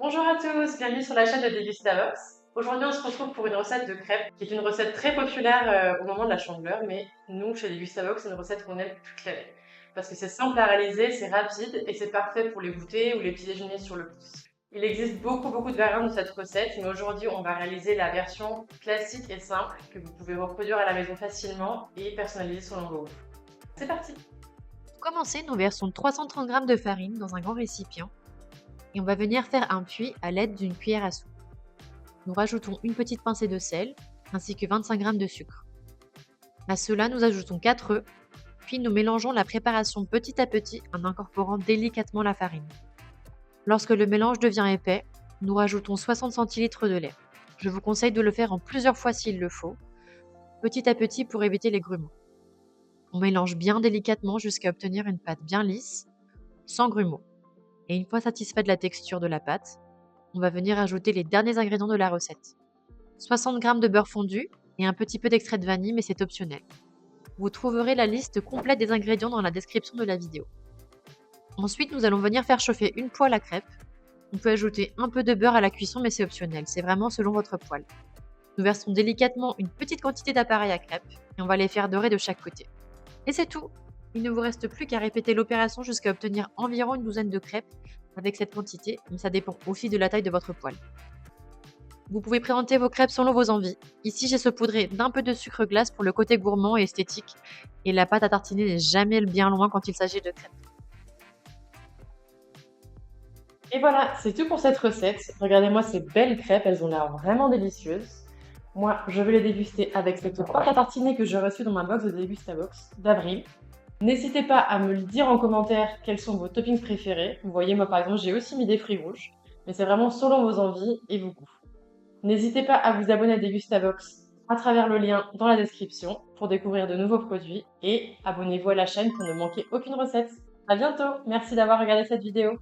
Bonjour à tous, bienvenue sur la chaîne de Degustavox. Aujourd'hui, on se retrouve pour une recette de crêpes, qui est une recette très populaire au moment de la Chandeleur, mais nous, chez Degustavox, c'est une recette qu'on aime toute l'année. Parce que c'est simple à réaliser, c'est rapide et c'est parfait pour les goûters ou les petits déjeuners sur le pouce. Il existe beaucoup de variantes de cette recette, mais aujourd'hui, on va réaliser la version classique et simple que vous pouvez reproduire à la maison facilement et personnaliser selon vos goûts. C'est parti! Pour commencer, nous versons 330 g de farine dans un grand récipient et on va venir faire un puits à l'aide d'une cuillère à soupe. Nous rajoutons une petite pincée de sel ainsi que 25 g de sucre. À cela, nous ajoutons 4 œufs, puis nous mélangeons la préparation petit à petit en incorporant délicatement la farine. Lorsque le mélange devient épais, nous rajoutons 60 centilitres de lait. Je vous conseille de le faire en plusieurs fois s'il le faut, petit à petit pour éviter les grumeaux. On mélange bien délicatement jusqu'à obtenir une pâte bien lisse, sans grumeaux. Et une fois satisfait de la texture de la pâte, on va venir ajouter les derniers ingrédients de la recette. 60 g de beurre fondu et un petit peu d'extrait de vanille, mais c'est optionnel. Vous trouverez la liste complète des ingrédients dans la description de la vidéo. Ensuite, nous allons venir faire chauffer une poêle à crêpes. On peut ajouter un peu de beurre à la cuisson, mais c'est optionnel, c'est vraiment selon votre poêle. Nous versons délicatement une petite quantité d'appareil à crêpes et on va les faire dorer de chaque côté. Et c'est tout! Il ne vous reste plus qu'à répéter l'opération jusqu'à obtenir environ une douzaine de crêpes avec cette quantité, mais ça dépend aussi de la taille de votre poêle. Vous pouvez présenter vos crêpes selon vos envies. Ici, j'ai saupoudré d'un peu de sucre glace pour le côté gourmand et esthétique, et la pâte à tartiner n'est jamais bien loin quand il s'agit de crêpes. Et voilà, c'est tout pour cette recette. Regardez-moi ces belles crêpes, elles ont l'air vraiment délicieuses. Moi, je vais les déguster avec cette pâte à tartiner que j'ai reçue dans ma box de Degustavox d'avril. N'hésitez pas à me le dire en commentaire quels sont vos toppings préférés. Vous voyez, moi par exemple, j'ai aussi mis des fruits rouges, mais c'est vraiment selon vos envies et vos goûts. N'hésitez pas à vous abonner à Degustavox à travers le lien dans la description pour découvrir de nouveaux produits et abonnez-vous à la chaîne pour ne manquer aucune recette. À bientôt, merci d'avoir regardé cette vidéo.